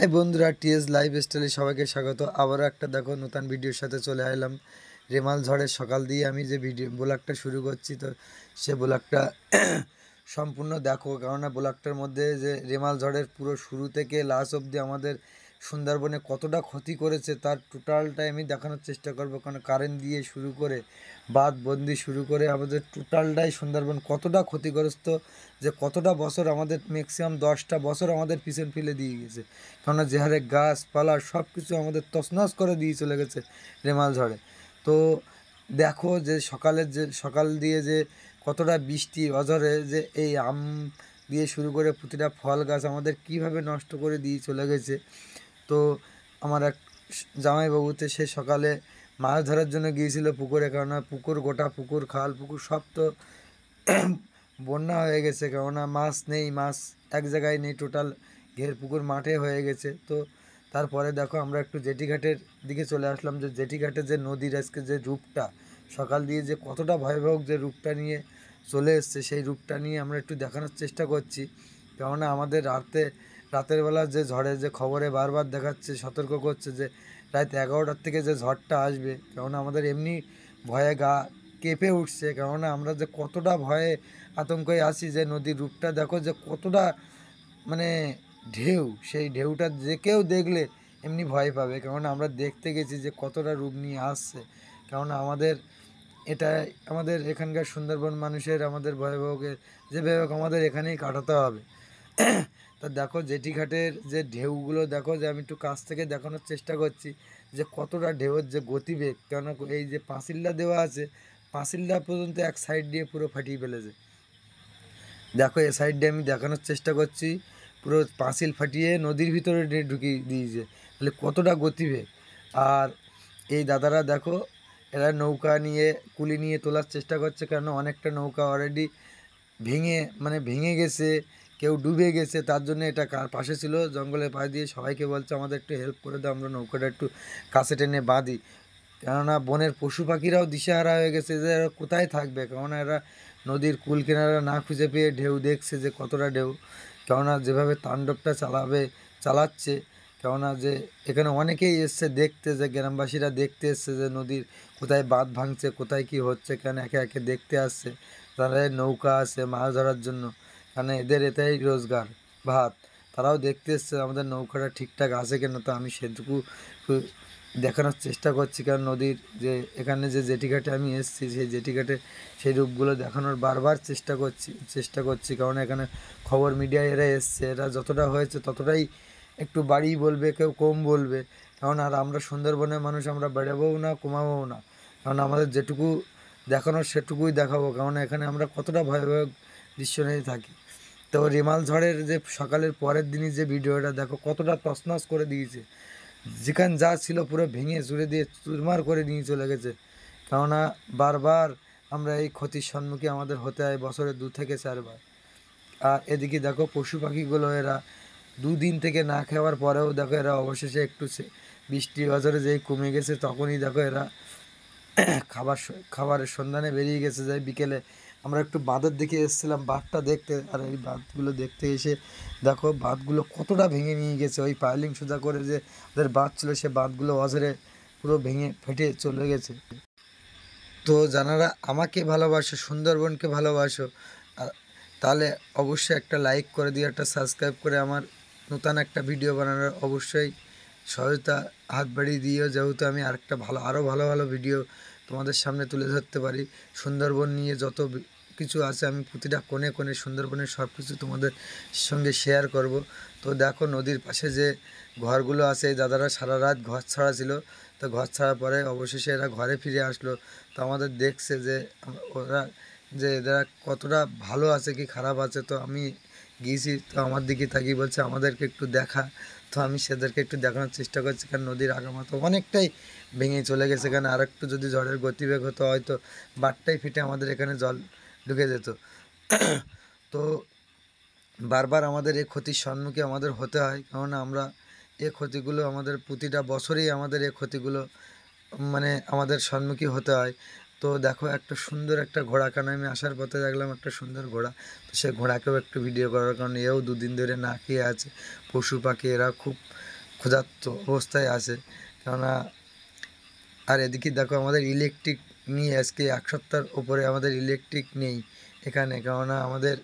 High বন্ধুরা, T S life স্টাইলে সবাইকে স্বাগত। আবারও একটা দেখো নতুন ভিডিওর সাথে চলে এলাম। রেমাল ঝড়ের সকাল দিয়ে আমি যে ব্লগটা শুরু করছি, তো সে ব্লগটা সম্পূর্ণ দেখো, কেননা ব্লগটার মধ্যে যে রেমাল ঝড়ের পুরো শুরু থেকে লাস্ট অবধি আমাদের সুন্দরবনে কতটা ক্ষতি করেছে তার টোটালটাই আমি দেখানোর চেষ্টা করবো। কারণ কারেন্ট দিয়ে শুরু করে বাঁধবন্দি শুরু করে আমাদের টোটালটাই সুন্দরবন কতটা ক্ষতিগ্রস্ত, যে কতটা বছর আমাদের ম্যাক্সিমাম 10টা বছর আমাদের পিছন ফেলে দিয়ে গেছে। কেননা যে হারে গাছপালা সব কিছু আমাদের তছনছ করে দিয়ে চলে গেছে রেমাল ঝড়ে। তো দেখো যে সকাল দিয়ে যে কতটা বৃষ্টি অঝরে যে এই আম দিয়ে শুরু করে প্রতিটা ফল গাছ আমাদের কিভাবে নষ্ট করে দিয়ে চলে গেছে। তো আমার এক জামাইবাবুতে সে সকালে মাছ ধরার জন্য গিয়েছিল পুকুরে, কেননা পুকুর গোটা পুকুর খাল পুকুর সব তো বন্যা হয়ে গেছে। কেননা মাছ নেই, মাছ এক জায়গায় নেই, টোটাল পুকুর মাঠে হয়ে গেছে। তো তারপরে দেখো আমরা একটু জেটিঘাটের দিকে চলে আসলাম, যে জেটিঘাটের যে নদীর আজকে যে রূপটা সকাল দিয়ে যে কতটা ভয়াবহ যে রূপটা নিয়ে চলে এসছে, সেই রূপটা নিয়ে আমরা একটু দেখানোর চেষ্টা করছি। কেননা আমাদের রাতের বেলা যে ঝড়ে যে খবরে বারবার দেখাচ্ছে, সতর্ক করছে যে রাত 11টার থেকে যে ঝড়টা আসবে। কেননা আমাদের এমনি ভয়ে গা কেঁপে উঠছে, কেননা আমরা যে কতটা ভয়ে আতঙ্কে আছি। যে নদীর রূপটা দেখো যে কতটা মানে ঢেউ, সেই ঢেউটা যে কেউ দেখলে এমনি ভয় পাবে। কেননা আমরা দেখতে গেছি যে কতটা রূপ নিয়ে আসছে। কেননা এটা আমাদের এখানকার সুন্দরবন মানুষের আমাদের ভয়াবহকে যে ভয়াবহ আমাদের এখানেই কাটাতে হবে। তা দেখো জেটিঘাটের যে ঢেউগুলো দেখো, যে আমি একটু কাছ থেকে দেখানোর চেষ্টা করছি যে কতটা ঢেউয়ের যে গতিবেগ। কেন এই যে পাঁচিলটা দেওয়া আছে, পাঁচিলটা পর্যন্ত এক সাইড দিয়ে পুরো ফাটিয়ে ফেলেছে। দেখো এ সাইড দিয়ে আমি দেখানোর চেষ্টা করছি, পুরো পাঁচিল ফাটিয়ে নদীর ভিতরে ঢুকিয়ে দিয়েছে। তাহলে কতটা গতিবেগ। আর এই দাদারা দেখো, এরা নৌকা নিয়ে কুলি নিয়ে তোলার চেষ্টা করছে, কেন অনেকটা নৌকা অলরেডি ভেঙে গেছে, কেউ ডুবে গেছে। তার জন্য এটা পাশে ছিল জঙ্গলের পাশ দিয়ে সবাইকে বলছে আমাদের একটু হেল্প করে দাও, আমরা নৌকাটা একটু কাছে টেনে বাঁধি। কেননা বনের পশু পাখিরাও দিশেহারা হয়ে গেছে যে এরা কোথায় থাকবে। কেননা এরা নদীর কুল কিনারা না খুঁজে পেয়ে ঢেউ দেখছে যে কতটা ঢেউ। কেননা যেভাবে তাণ্ডবটা চালাচ্ছে, কেননা যে এখানে অনেকেই এসছে দেখতে, যে গ্রামবাসীরা দেখতে এসছে যে নদীর কোথায় বাঁধ ভাঙছে, কোথায় কি হচ্ছে, কেন একে একে দেখতে আসছে। তারা নৌকা আছে মাছ ধরার জন্য, কারণ এদের এটাই রোজগার ভাত। তারাও দেখতে এসছে আমাদের নৌকাটা ঠিকঠাক আছে কিনা। তো আমি সেটুকু দেখানোর চেষ্টা করছি, কারণ নদীর যে এখানে যে জেটিঘাটে আমি এসেছি, সেই জেটিঘাটে সেই রূপগুলো দেখানোর বারবার চেষ্টা করছি। কারণ এখানে খবর মিডিয়ায় এরা এসছে, এরা যতটা হয়েছে ততটাই একটু বাড়িয়ে বলবে, কেউ কম বলবে। কারণ আর আমরা সুন্দরবনের মানুষ, আমরা বেড়াবোও না কমাবোও না। কারণ আমাদের যেটুকু দেখানোর সেটুকুই দেখাবো। কারণ এখানে আমরা কতটা ভয়াবহ দৃশ্য নিয়ে থাকি। তো রেমাল ঝড়ের যে সকালের পরের দিনই যে ভিডিওটা দেখো, কতটা তছনছ করে দিয়েছে। যেখানে যা ছিল পুরো ভেঙে চুরে দিয়ে চুরমার করে নিয়ে চলে গেছে। কেননা বারবার আমরা এই ক্ষতির সম্মুখীন আমাদের হতে হয় বছরে 2 থেকে 4 বার। আর এদিকে দেখো পশু পাখিগুলো, এরা 2 দিন থেকে না খাওয়ার পরেও দেখো এরা অবশেষে একটু বৃষ্টি বছরে যেই কমে গেছে তখনই দেখো এরা খাবারের সন্ধানে বেরিয়ে গেছে। যাই বিকেলে আমরা একটু বাঁধের দিকে এসেছিলাম বাঁধটা দেখতে, আর এই বাঁধগুলো দেখতে এসে দেখো বাঁধগুলো কতটা ভেঙে নিয়ে গেছে। ওই পাইলিং সোজা করে যে ওদের বাঁধ ছিল, সে বাঁধগুলো অঝরে পুরো ভেঙে ফেটে চলে গেছে। তো যারা আমাকে ভালোবাসো, সুন্দরবনকে ভালোবাসো, আ- তাহলে অবশ্যই একটা লাইক করে দিয়ে একটা সাবস্ক্রাইব করে আমার নতুন একটা ভিডিও বানানোর অবশ্যই সহায়তা হাত বাড়িয়ে দিও, যেহেতু আমি আরও ভালো ভালো ভিডিও তোমাদের সামনে তুলে ধরতে পারি। সুন্দরবন নিয়ে যত কিছু আছে আমি প্রতিটা কোণে কোণে সুন্দরবনের সব কিছু তোমাদের সঙ্গে শেয়ার করব। তো দেখো নদীর পাশে যে ঘরগুলো আছে, এই দাদারা সারা রাত ঘর ছাড়া ছিল। তো ঘর ছাড়ার পরে অবশেষে এরা ঘরে ফিরে আসলো। তো আমাদের দেখছে যে ওরা যে এরা কতটা ভালো আছে কি খারাপ আছে। তো আমি গিয়েছি, তো আমার দিকে তাকিয়ে বলছে আমাদেরকে একটু দেখা। তো আমি সেদেরকে একটু দেখানোর চেষ্টা করছি, কারণ নদীর আগামা তো অনেকটাই ভেঙে চলে গেছে। কারণ আর একটু যদি ঝড়ের গতিবেগ হতো হয়তো বাঁধটাই ফেটে আমাদের এখানে জল ঢুকে যেত। তো বারবার আমাদের এই ক্ষতির সম্মুখীন আমাদের হতে হয়, কারণ আমরা এই ক্ষতিগুলো আমাদের প্রতিটা বছরেই আমাদের এই ক্ষতিগুলো আমাদের সম্মুখীন হতে হয়। তো দেখো একটা সুন্দর একটা ঘোড়া, কারণ আমি আসার পথে দেখলাম একটা সুন্দর ঘোড়া, তো সেই ঘোড়াকেও একটু ভিডিও করার, কারণ এও দুদিন ধরে না খেয়ে আছে। পশু পাখি এরা খুব ক্ষুধার্ত অবস্থায় আছে, কেননা আর এদিকে দেখো আমাদের ইলেকট্রিক নিয়ে আজকে 1 সপ্তাহের ওপরে আমাদের ইলেকট্রিক নেই এখানে, কেননা আমাদের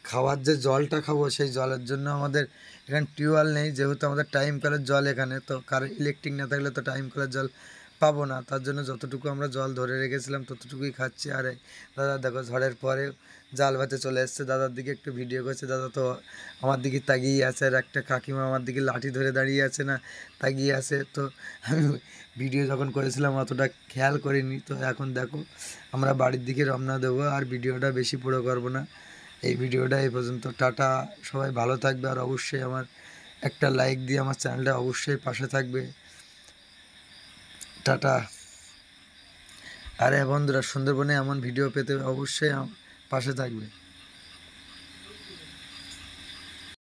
খাওয়ার যে জলটা খাবো সেই জলের জন্য আমাদের এখানে টিউবওয়েল নেই, যেহেতু আমাদের টাইম কলের জল এখানে, তো কারেন্ট ইলেকট্রিক না থাকলে তো টাইম কলের জল পাবো না, তার জন্য যতটুকু আমরা জল ধরে রেখেছিলাম ততটুকুই খাচ্ছি। আর এই দাদা দেখো ঝড়ের পরে জাল ভাতে চলে এসছে, দাদার দিকে একটু ভিডিও করছে, দাদা তো আমার দিকে তাকিয়ে আছে, আর একটা কাকিমা আমার দিকে লাঠি ধরে দাঁড়িয়ে আছে না, তাকিয়ে আছে। তো আমি ভিডিও যখন করেছিলাম অতটা খেয়াল করিনি, তো এখন দেখো আমরা বাড়ির দিকে রওনা দেবো, আর ভিডিওটা বেশি পুরো করবো না, এই ভিডিওটা এই পর্যন্ত। টাটা, সবাই ভালো থাকবে, আর অবশ্যই আমার একটা লাইক দিয়ে আমার চ্যানেলটা অবশ্যই পাশে থাকবে। টাটা। আরে বন্ধুরা, সুন্দরবনে এমন ভিডিও পেতে অবশ্যই পাশে থাকবে।